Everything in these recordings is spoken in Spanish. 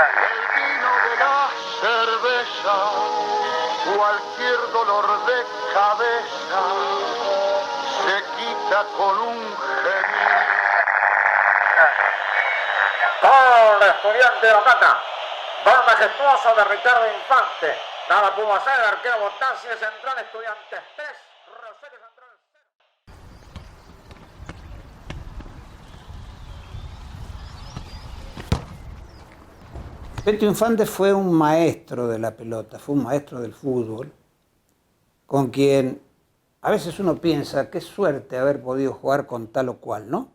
El vino de la cerveza, cualquier dolor de cabeza, se quita con un gemido. Gol de Estudiante de La Plata. Gol majestuoso de Ricardo Infante. Nada pudo hacer el arquero Botassi, Central Estudiantes 3, Rosario Central 0. Beto Infante fue un maestro de la pelota, fue un maestro del fútbol, con quien a veces uno piensa qué suerte haber podido jugar con tal o cual, ¿no?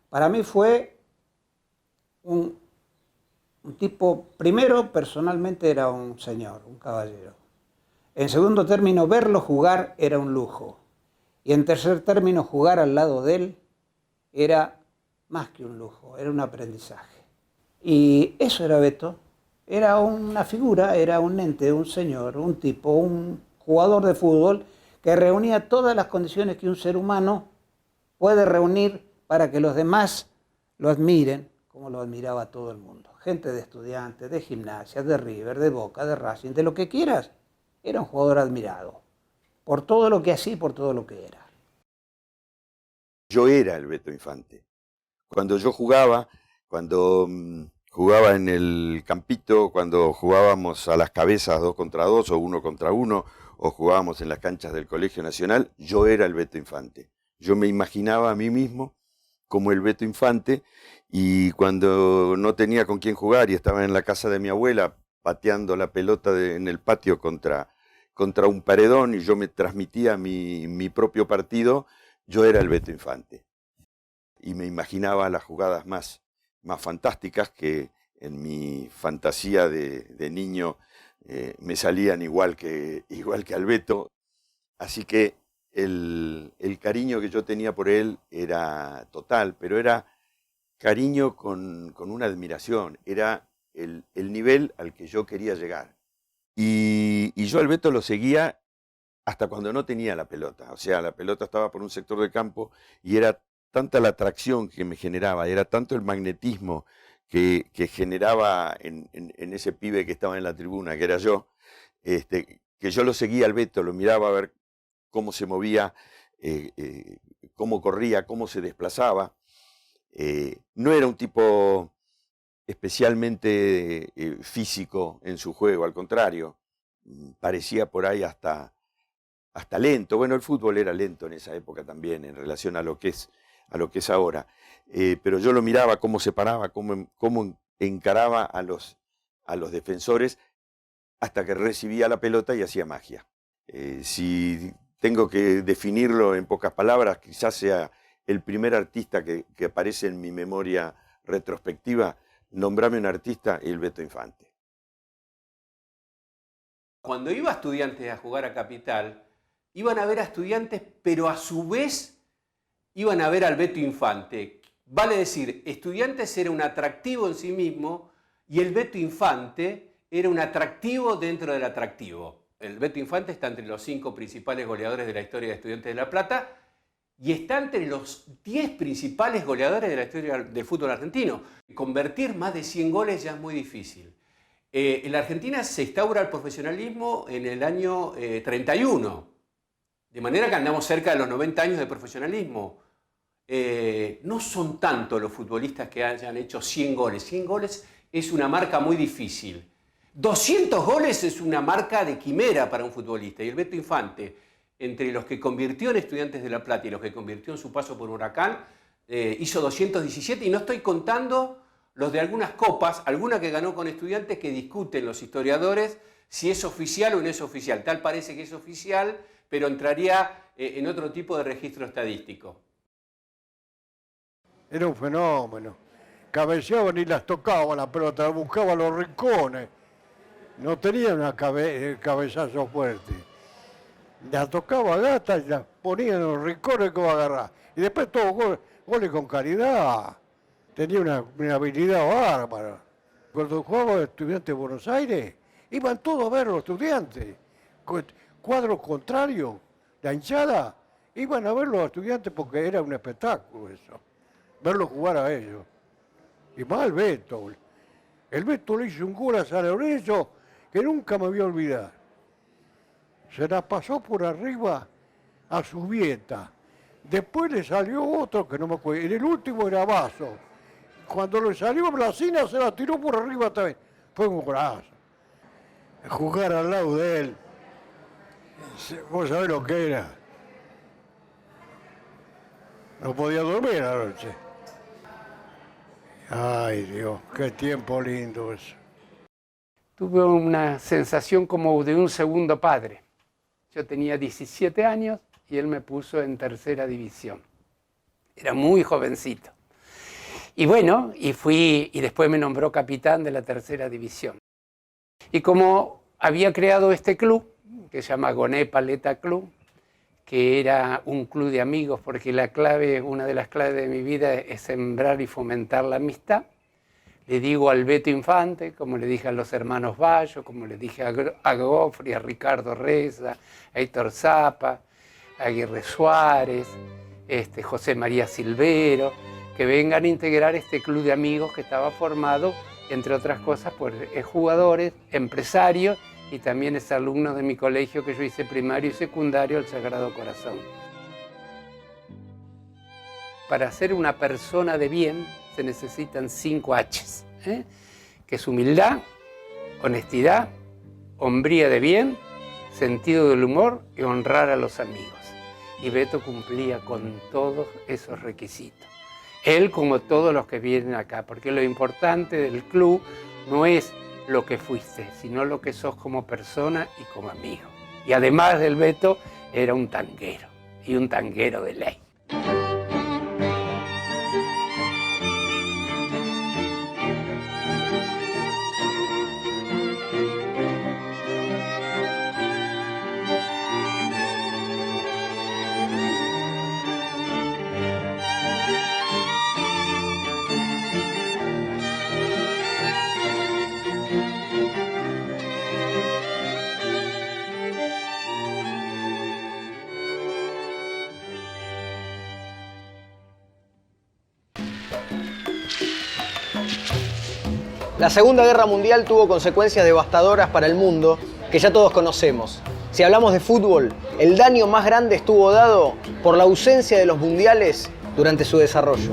Para mí fue un tipo, primero, personalmente era un señor, un caballero. En segundo término, verlo jugar era un lujo. Y en tercer término, jugar al lado de él era más que un lujo, era un aprendizaje. Y eso era Beto. Era una figura, era un ente, un señor, un tipo, un jugador de fútbol que reunía todas las condiciones que un ser humano puede reunir para que los demás lo admiren, como lo admiraba todo el mundo. Gente de Estudiantes, de Gimnasia, de River, de Boca, de Racing, de lo que quieras. Era un jugador admirado, por todo lo que hacía y por todo lo que era. Yo era el Beto Infante. Cuando yo jugaba, cuando jugaba en el campito, cuando jugábamos a las cabezas 2 contra 2 o 1 contra 1, o jugábamos en las canchas del Colegio Nacional, yo era el Beto Infante. Yo me imaginaba a mí mismo como el Beto Infante, y cuando no tenía con quién jugar y estaba en la casa de mi abuela pateando la pelota en el patio contra un paredón y yo me transmitía mi propio partido, yo era el Beto Infante. Y me imaginaba las jugadas más fantásticas que en mi fantasía de niño me salían igual que al Beto. Así que el cariño que yo tenía por él era total, pero era cariño con una admiración, era el nivel al que yo quería llegar. Y yo al Beto lo seguía hasta cuando no tenía la pelota. O sea, la pelota estaba por un sector del campo y era tanta la atracción que me generaba, era tanto el magnetismo que generaba en ese pibe que estaba en la tribuna, que era yo, que yo lo seguía al Beto, lo miraba a ver cómo se movía, cómo corría, cómo se desplazaba. No era un tipo especialmente físico en su juego, al contrario, parecía por ahí hasta lento. Bueno, el fútbol era lento en esa época también, en relación a lo que es ahora. Pero yo lo miraba cómo se paraba, cómo encaraba a los defensores, hasta que recibía la pelota y hacía magia. Si tengo que definirlo en pocas palabras, quizás sea el primer artista que aparece en mi memoria retrospectiva. Nombrame un artista, el Beto Infante. Cuando iba Estudiantes a jugar a Capital, iban a ver a Estudiantes, pero a su vez iban a ver al Beto Infante. Vale decir, Estudiantes era un atractivo en sí mismo y el Beto Infante era un atractivo dentro del atractivo. El Beto Infante está entre los 5 principales goleadores de la historia de Estudiantes de La Plata y está entre los 10 principales goleadores de la historia del fútbol argentino. Convertir más de 100 goles ya es muy difícil. En la Argentina se instaura el profesionalismo en el año 31, de manera que andamos cerca de los 90 años de profesionalismo. No son tantos los futbolistas que hayan hecho 100 goles. 100 goles es una marca muy difícil. 200 goles es una marca de quimera para un futbolista. Y el Beto Infante, entre los que convirtió en Estudiantes de La Plata y los que convirtió en su paso por Huracán, hizo 217, y no estoy contando los de algunas copas, alguna que ganó con Estudiantes, que discuten los historiadores si es oficial o no es oficial. Tal parece que es oficial, pero entraría en otro tipo de registro estadístico. Era un fenómeno. Cabeceaban y las tocaban la pelota, buscaban los rincones. No tenía cabezazo fuerte. La tocaba gata y la ponía en los rincones que va a agarrar. Y después todos goles con calidad. Tenía una habilidad bárbara. Cuando jugaba Estudiantes de Buenos Aires, iban todos a ver los Estudiantes. Cuadros contrarios, la hinchada, Iban a ver los estudiantes porque era un espectáculo eso, verlos jugar a ellos. Y más el Beto. El Beto le hizo un gol a San Lorenzo que nunca me voy a olvidar. Se la pasó por arriba a Subieta. Después le salió otro que no me acuerdo. En el último era Vaso. Cuando le salió Blasina se la tiró por arriba también. Fue un golazo. Jugar al lado de él. Vos sabés lo que era. No podía dormir a la noche. Ay Dios, qué tiempo lindo eso. Tuve una sensación como de un segundo padre. Yo tenía 17 años y él me puso en tercera división. Era muy jovencito. Y bueno, y después me nombró capitán de la tercera división. Y como había creado este club, que se llama Goné Paleta Club, que era un club de amigos, porque una de las claves de mi vida es sembrar y fomentar la amistad. Le digo al Beto Infante, como le dije a los hermanos Bayo, como le dije a Gofri, a Ricardo Reza, a Héctor Zapa, a Aguirre Suárez, José María Silvero, que vengan a integrar este club de amigos que estaba formado, entre otras cosas, por jugadores, empresarios y también alumnos de mi colegio que yo hice primario y secundario, el Sagrado Corazón. Para ser una persona de bien se necesitan 5 H's, que es humildad, honestidad, hombría de bien, sentido del humor y honrar a los amigos. Y Beto cumplía con todos esos requisitos. Él como todos los que vienen acá, porque lo importante del club no es lo que fuiste, sino lo que sos como persona y como amigo. Y además del Beto, era un tanguero, y un tanguero de ley. La Segunda Guerra Mundial tuvo consecuencias devastadoras para el mundo que ya todos conocemos. Si hablamos de fútbol, el daño más grande estuvo dado por la ausencia de los mundiales durante su desarrollo.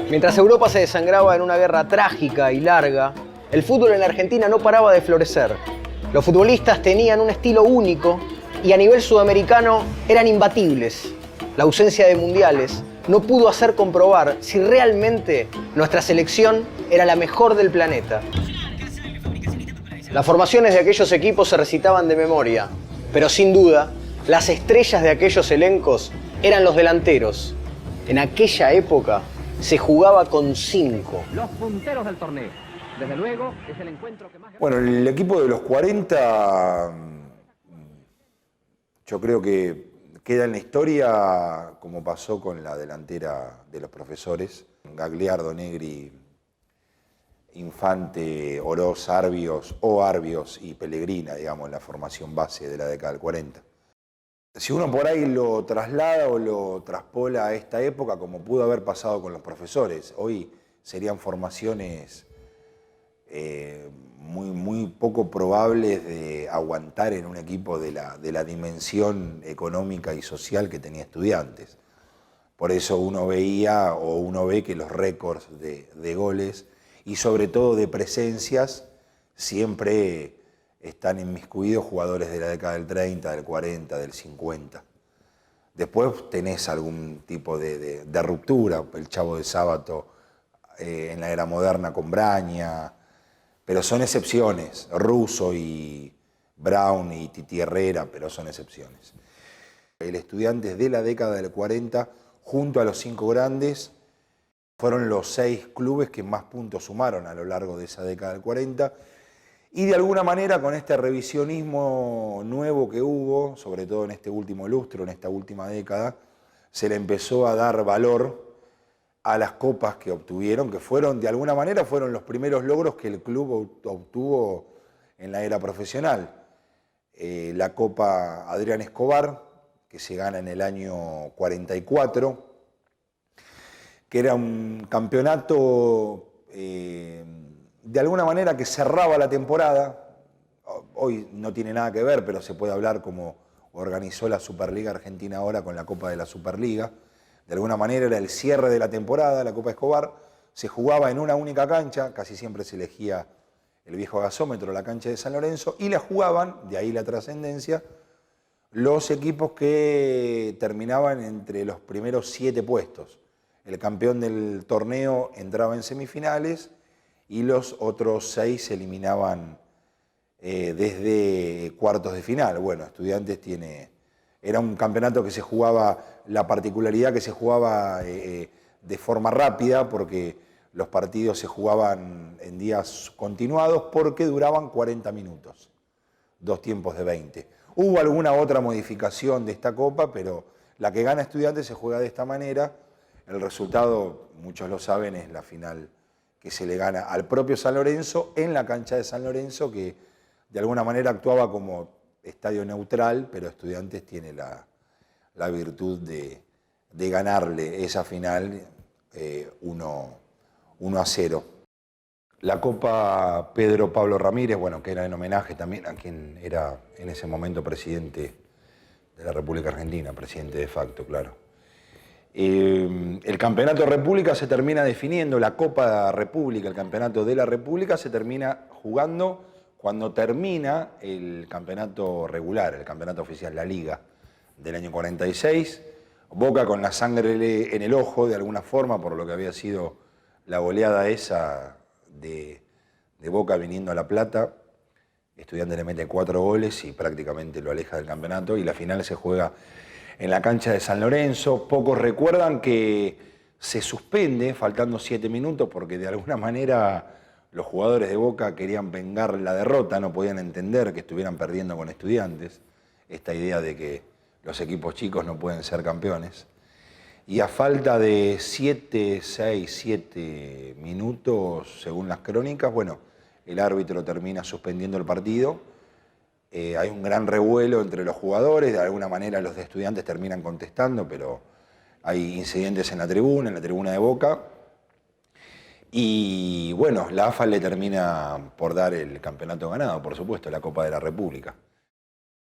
Mientras Europa se desangraba en una guerra trágica y larga, el fútbol en la Argentina no paraba de florecer. Los futbolistas tenían un estilo único y a nivel sudamericano eran imbatibles. La ausencia de mundiales no pudo hacer comprobar si realmente nuestra selección era la mejor del planeta. Las formaciones de aquellos equipos se recitaban de memoria, pero sin duda, las estrellas de aquellos elencos eran los delanteros. En aquella época se jugaba con 5. Los punteros del torneo. Desde luego, es el encuentro que más... Bueno, el equipo de los 40, yo creo que queda en la historia como pasó con la delantera de los profesores, Gagliardo, Negri, Infante, Oroz, Arbios y Pellegrina, digamos, la formación base de la década del 40. Si uno por ahí lo traslada o lo traspola a esta época, como pudo haber pasado con los profesores, hoy serían formaciones muy poco probables de aguantar en un equipo de la dimensión económica y social que tenía Estudiantes. Por eso uno ve que los récords de goles y sobre todo de presencias siempre están inmiscuidos jugadores de la década del 30, del 40, del 50. Después tenés algún tipo de ruptura, el Chavo de Sábato en la era moderna con Braña, pero son excepciones, Russo y Brown y Titi Herrera, pero son excepciones. El Estudiantes de la década del 40, junto a los 5 grandes, fueron los 6 clubes que más puntos sumaron a lo largo de esa década del 40, y de alguna manera con este revisionismo nuevo que hubo, sobre todo en este último lustro, en esta última década, se le empezó a dar valor a las copas que obtuvieron, que fueron, de alguna manera, fueron los primeros logros que el club obtuvo en la era profesional. la Copa Adrián Escobar, que se gana en el año 44, que era un campeonato de alguna manera que cerraba la temporada. Hoy no tiene nada que ver, pero se puede hablar como organizó la Superliga Argentina ahora con la Copa de la Superliga. De alguna manera era el cierre de la temporada, la Copa Escobar. Se jugaba en una única cancha, casi siempre se elegía el viejo gasómetro, la cancha de San Lorenzo, y la jugaban, de ahí la trascendencia, los equipos que terminaban entre los primeros 7 puestos. El campeón del torneo entraba en semifinales y los otros 6 se eliminaban desde cuartos de final. Bueno, Estudiantes era un campeonato que se jugaba, la particularidad que se jugaba de forma rápida, porque los partidos se jugaban en días continuados porque duraban 40 minutos, 2 tiempos de 20. Hubo alguna otra modificación de esta copa, pero la que gana Estudiantes se juega de esta manera. El resultado, muchos lo saben, es la final que se le gana al propio San Lorenzo en la cancha de San Lorenzo, que de alguna manera actuaba como estadio neutral, pero Estudiantes tiene la virtud de ganarle esa final 1-0. La Copa Pedro Pablo Ramírez, bueno, que era en homenaje también a quien era en ese momento presidente de la República Argentina, presidente de facto, claro. El Campeonato República se termina definiendo, la Copa República, el Campeonato de la República, se termina jugando cuando termina el campeonato regular, el campeonato oficial, la Liga del año 46. Boca con la sangre en el ojo, de alguna forma, por lo que había sido la goleada esa de Boca viniendo a La Plata. Estudiantes le mete 4 goles y prácticamente lo aleja del campeonato, y la final se juega en la cancha de San Lorenzo. Pocos recuerdan que se suspende faltando 7 minutos porque de alguna manera los jugadores de Boca querían vengar la derrota, no podían entender que estuvieran perdiendo con Estudiantes, esta idea de que los equipos chicos no pueden ser campeones. Y a falta de 7 minutos, según las crónicas, bueno, el árbitro termina suspendiendo el partido. Hay un gran revuelo entre los jugadores, de alguna manera los de Estudiantes terminan contestando, pero hay incidentes en la tribuna de Boca. Y bueno, la AFA le termina por dar el campeonato ganado, por supuesto, la Copa de la República.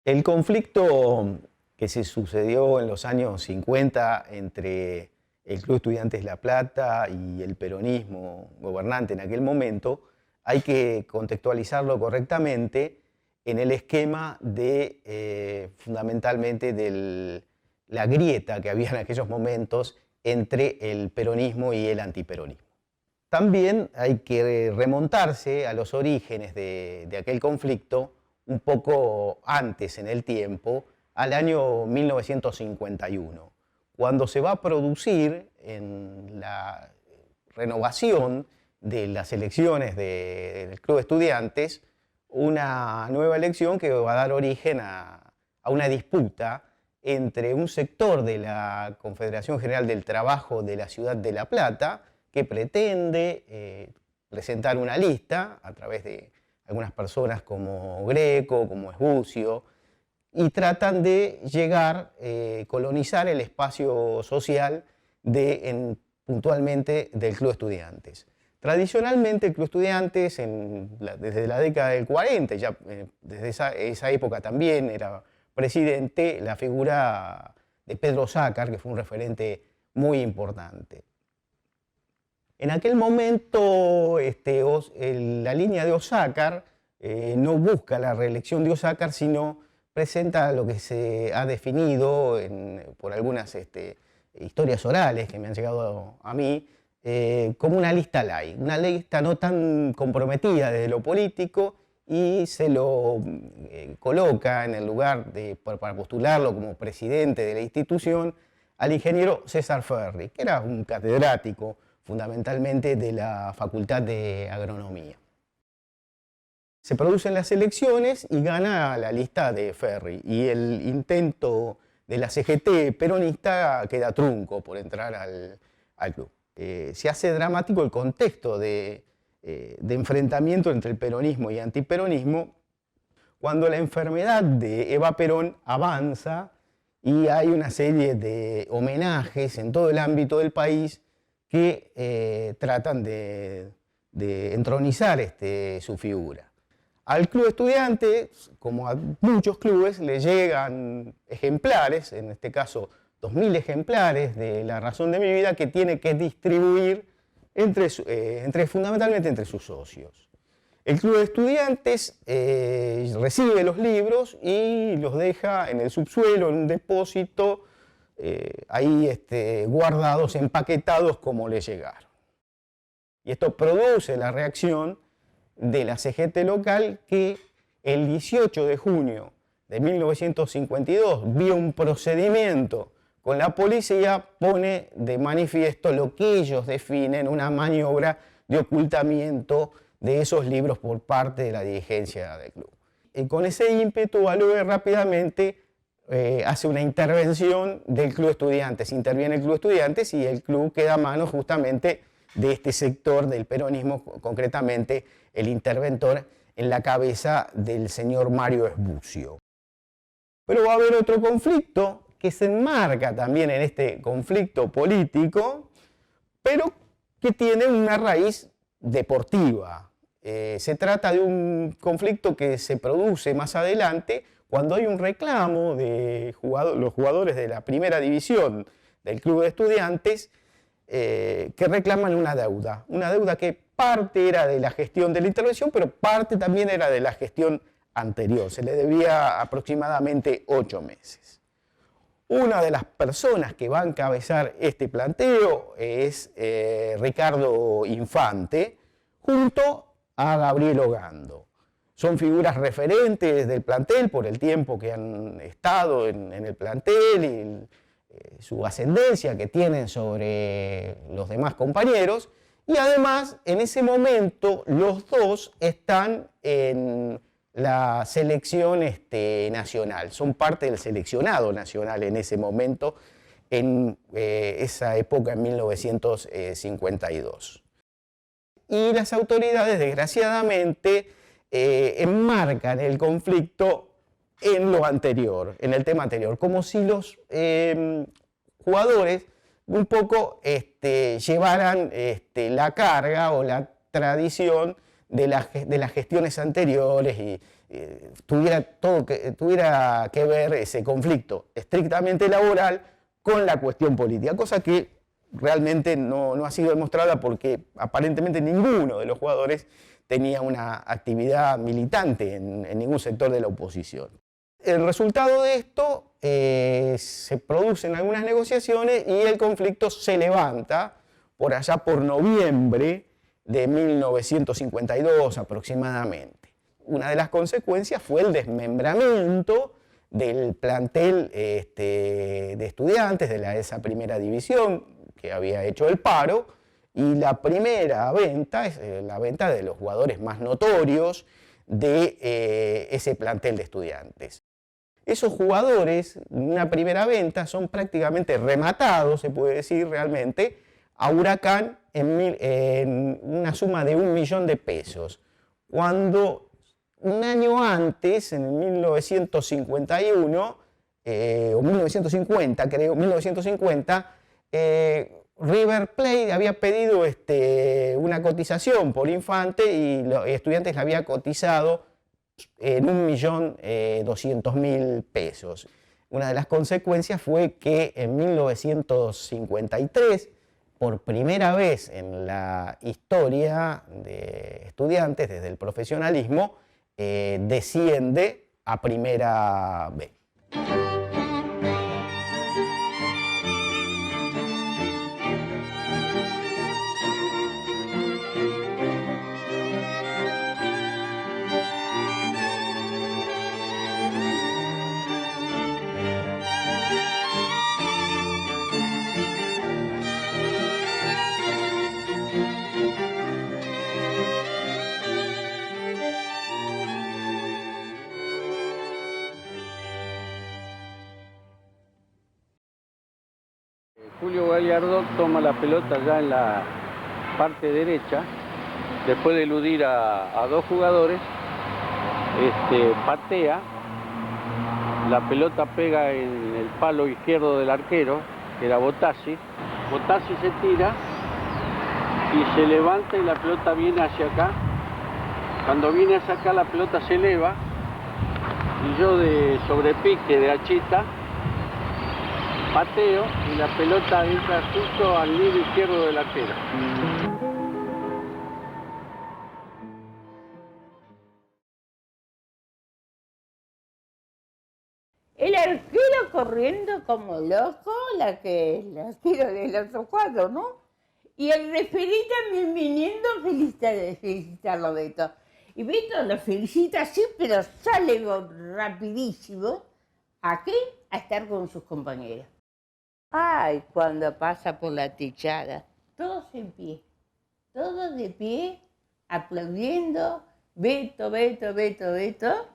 El conflicto que se sucedió en los años 50 entre el Club Estudiantes La Plata y el peronismo gobernante en aquel momento, hay que contextualizarlo correctamente en el esquema de, fundamentalmente, de la grieta que había en aquellos momentos entre el peronismo y el antiperonismo. También hay que remontarse a los orígenes de aquel conflicto un poco antes en el tiempo, al año 1951, cuando se va a producir en la renovación de las elecciones del Club de Estudiantes una nueva elección que va a dar origen a una disputa entre un sector de la Confederación General del Trabajo de la ciudad de La Plata, que pretende presentar una lista a través de algunas personas como Greco, como Esbucio, y tratan de llegar, colonizar el espacio social puntualmente del Club Estudiantes. Tradicionalmente el Club Estudiantes, desde la década del 40, ya desde esa época también era presidente la figura de Pedro Ossácar, que fue un referente muy importante. En aquel momento la línea de Ossácar no busca la reelección de Ossácar, sino presenta lo que se ha definido por algunas historias orales que me han llegado a mí como una lista light, una lista no tan comprometida desde lo político, y se lo coloca en el lugar para postularlo como presidente de la institución al ingeniero César Ferri, que era un catedrático fundamentalmente de la Facultad de Agronomía. Se producen las elecciones y gana la lista de Ferri, y el intento de la CGT peronista queda trunco por entrar al club. Se hace dramático el contexto de enfrentamiento entre el peronismo y antiperonismo cuando la enfermedad de Eva Perón avanza y hay una serie de homenajes en todo el ámbito del país que tratan de entronizar su figura. Al Club Estudiantes, como a muchos clubes, le llegan ejemplares, en este caso 2000 ejemplares de La razón de mi vida, que tiene que distribuir fundamentalmente entre sus socios. El Club de Estudiantes recibe los libros y los deja en el subsuelo, en un depósito, ahí guardados, empaquetados como le llegaron. Y esto produce la reacción de la CGT local, que el 18 de junio de 1952 vía un procedimiento con la policía, pone de manifiesto lo que ellos definen una maniobra de ocultamiento de esos libros por parte de la dirigencia del club. Y con ese ímpetu, Alvear rápidamente hace una intervención del Club Estudiantes, interviene el Club Estudiantes y el club queda a mano justamente de este sector del peronismo, concretamente el interventor en la cabeza del señor Mario Esbucio. Pero va a haber otro conflicto que se enmarca también en este conflicto político, pero que tiene una raíz deportiva. Se trata de un conflicto que se produce más adelante cuando hay un reclamo de los jugadores de la primera división del Club de Estudiantes que reclaman una deuda que parte era de la gestión de la intervención, pero parte también era de la gestión anterior. Se le debía aproximadamente 8 meses. Una de las personas que va a encabezar este planteo es Ricardo Infante, junto a Gabriel Ogando. Son figuras referentes del plantel por el tiempo que han estado en el plantel y su ascendencia que tienen sobre los demás compañeros. Y además, en ese momento, los dos están en la selección nacional, son parte del seleccionado nacional en ese momento, en esa época, en 1952. Y las autoridades, desgraciadamente, enmarcan el conflicto en lo anterior, en el tema anterior, como si los jugadores un poco llevaran la carga o la tradición de las gestiones anteriores y tuviera que ver ese conflicto estrictamente laboral con la cuestión política, cosa que realmente no ha sido demostrada porque aparentemente ninguno de los jugadores tenía una actividad militante en ningún sector de la oposición. El resultado de esto se producen algunas negociaciones y el conflicto se levanta por allá por noviembre de 1952 aproximadamente. Una de las consecuencias fue el desmembramiento del plantel de estudiantes de esa primera división que había hecho el paro, y la primera venta es la venta de los jugadores más notorios de ese plantel de estudiantes. Esos jugadores, en una primera venta, son prácticamente rematados, se puede decir realmente, a Huracán en una suma de 1 millón de pesos, cuando un año antes, en 1951, o 1950 creo, 1950, River Plate había pedido una cotización por Infante y los estudiantes le había cotizado en 1.200.000 pesos. Una de las consecuencias fue que en 1953, por primera vez en la historia de estudiantes, desde el profesionalismo, desciende a Primera B. Julio Gallardo toma la pelota ya en la parte derecha, después de eludir a 2 jugadores, patea, la pelota pega en el palo izquierdo del arquero, que era Botassi. Botassi se tira y se levanta y la pelota viene hacia acá. Cuando viene hacia acá la pelota se eleva y yo de sobrepique de hachita pateo y la pelota entra justo al nido izquierdo del arquero. El arquero corriendo como loco, la tiro del otro cuadro, ¿no? Y el referí también viniendo a felicitarlo a Beto. Y Beto lo felicita así, pero sale rapidísimo. ¿A qué? A estar con sus compañeros. Ay, cuando pasa por la techada, todos en pie, todos de pie, aplaudiendo, Beto, Beto, Beto, Beto.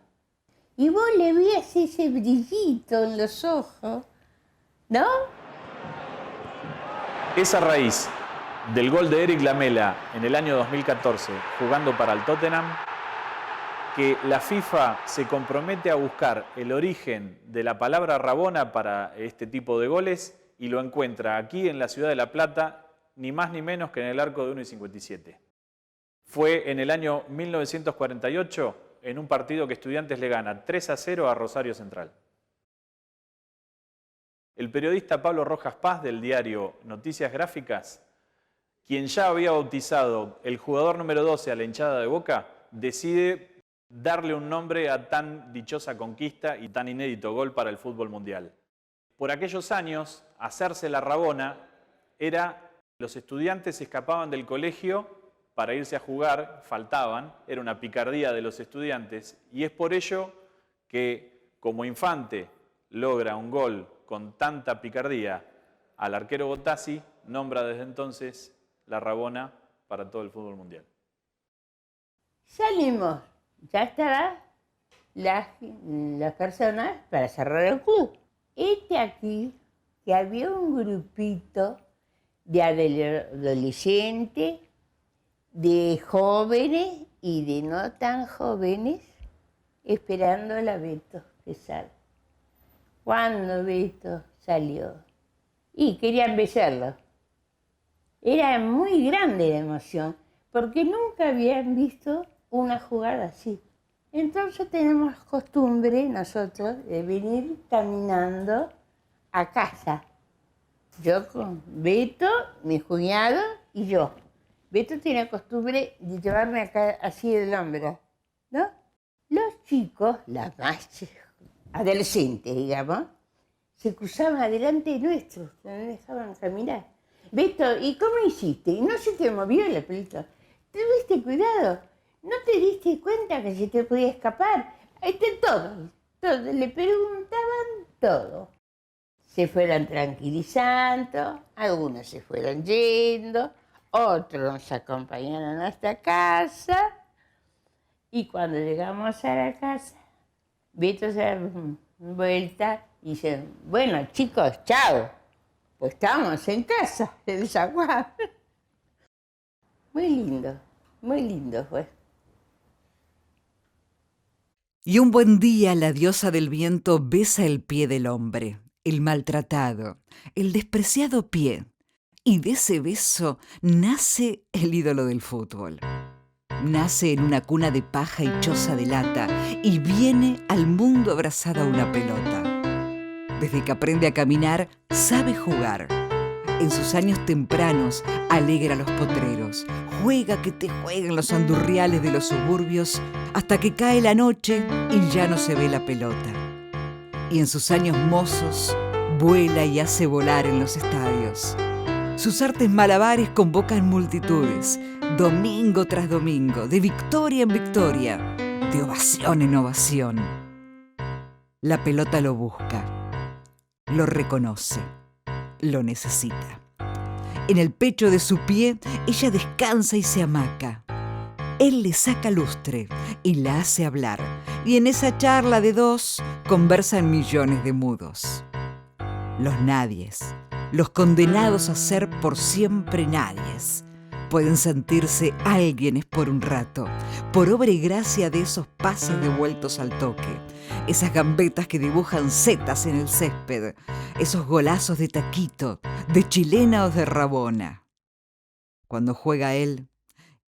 Y vos le veías ese brillito en los ojos, ¿no? Es a raíz del gol de Eric Lamela en el año 2014, jugando para el Tottenham, que la FIFA se compromete a buscar el origen de la palabra rabona para este tipo de goles y lo encuentra aquí en la ciudad de La Plata, ni más ni menos que en el arco de 1.57. Fue en el año 1948, en un partido que Estudiantes le gana 3-0 a Rosario Central. El periodista Pablo Rojas Paz del diario Noticias Gráficas, quien ya había bautizado el jugador número 12 a la hinchada de Boca, decide darle un nombre a tan dichosa conquista y tan inédito gol para el fútbol mundial. Por aquellos años, hacerse la rabona era, los estudiantes se escapaban del colegio para irse a jugar, faltaban, era una picardía de los estudiantes, y es por ello que, como Infante logra un gol con tanta picardía al arquero Botassi, nombra desde entonces la rabona para todo el fútbol mundial. Salimos, ya estarán las personas para cerrar el club. Aquí, que había un grupito de adolescentes, de jóvenes y de no tan jóvenes, esperando a Beto que salga. Cuando Beto salió, y querían besarlo. Era muy grande la emoción, porque nunca habían visto una jugada así. Entonces tenemos costumbre nosotros de venir caminando a casa. Yo con Beto, mi cuñado y yo. Beto tiene costumbre de llevarme acá así del hombro, ¿no? Los chicos, las más adolescentes, digamos, se cruzaban adelante nuestro, no dejaban caminar. Beto, ¿y cómo hiciste? ¿No se te movió la pelota? ¿Tuviste cuidado? ¿No te diste cuenta que se te podía escapar? Todo, le preguntaban todo. Se fueron tranquilizando, algunos se fueron yendo, otros nos acompañaron hasta casa. Y cuando llegamos a la casa, Beto se da vuelta y dice, bueno chicos, chao, pues estamos en casa, el zaguán. Muy lindo fue. Y un buen día la diosa del viento besa el pie del hombre, el maltratado, el despreciado pie. Y de ese beso nace el ídolo del fútbol. Nace en una cuna de paja y choza de lata y viene al mundo abrazada a una pelota. Desde que aprende a caminar, sabe jugar. En sus años tempranos, alegra a los potreros. Juega que te jueguen los andurriales de los suburbios hasta que cae la noche y ya no se ve la pelota. Y en sus años mozos, vuela y hace volar en los estadios. Sus artes malabares convocan multitudes, domingo tras domingo, de victoria en victoria, de ovación en ovación. La pelota lo busca, lo reconoce, lo necesita. En el pecho de su pie, ella descansa y se hamaca. Él le saca lustre y la hace hablar, y en esa charla de dos conversan millones de mudos. Los nadies, los condenados a ser por siempre nadies, pueden sentirse alguienes por un rato, por obra y gracia de esos pases devueltos al toque, esas gambetas que dibujan setas en el césped, esos golazos de taquito, de chilena o de rabona. Cuando juega él,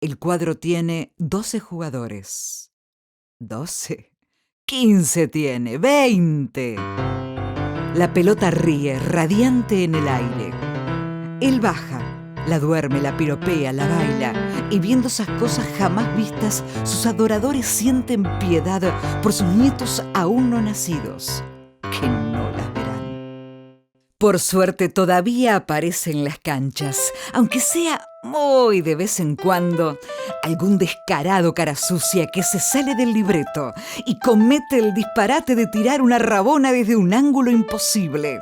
el cuadro tiene 12 jugadores. 12, 15 tiene, 20. La pelota ríe, radiante en el aire. Él baja, la duerme, la piropea, la baila, y viendo esas cosas jamás vistas, sus adoradores sienten piedad por sus nietos aún no nacidos, que no las verán. Por suerte todavía aparece en las canchas, aunque sea muy de vez en cuando, algún descarado cara sucia que se sale del libreto y comete el disparate de tirar una rabona desde un ángulo imposible,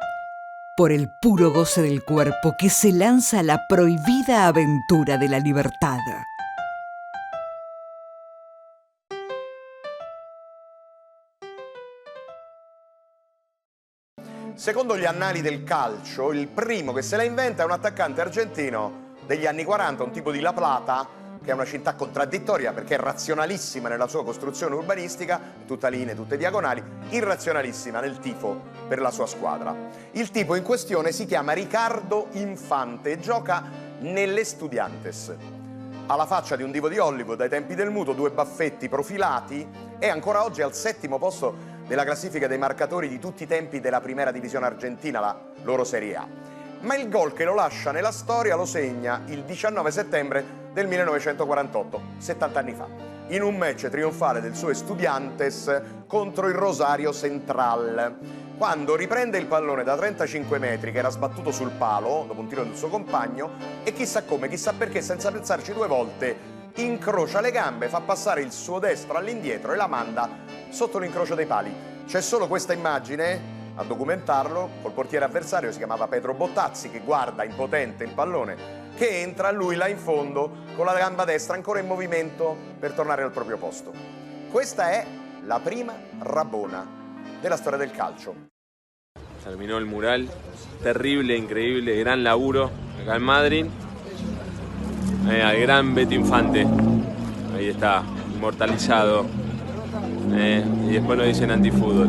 por el puro goce del cuerpo que se lanza a la prohibida aventura de la libertad. Secondo gli annali del calcio, il primo che se la inventa è un attaccante argentino degli anni 40, un tipo di La Plata, che è una città contraddittoria perché è razionalissima nella sua costruzione urbanistica, tutta linee, tutte diagonali, irrazionalissima nel tifo per la sua squadra. Il tipo in questione si chiama Ricardo Infante e gioca nell'Estudiantes. Ha la faccia di un divo di Hollywood ai tempi del muto, 2 baffetti profilati, e ancora oggi al 7° posto della classifica dei marcatori di tutti i tempi della Primera Divisione Argentina, la loro Serie A. Ma il gol che lo lascia nella storia lo segna il 19 settembre del 1948, 70 anni fa, in un match trionfale del suo Estudiantes contro il Rosario Central, quando riprende il pallone da 35 metri che era sbattuto sul palo dopo un tiro del suo compagno e chissà come, chissà perché, senza pensarci 2 volte, incrocia le gambe, fa passare il suo destro all'indietro e la manda sotto l'incrocio dei pali. C'è solo questa immagine a documentarlo, col portiere avversario, si chiamava Pedro Bottazzi, che guarda impotente il pallone che entra, lui là in fondo con la gamba destra ancora in movimento per tornare al proprio posto. Questa è la prima rabona della storia del calcio. Terminó el mural, terrible, increíble, gran laburo acá en Madrid. Al gran Beto Infante, ahí está, inmortalizado. Y después nos dicen antifútbol.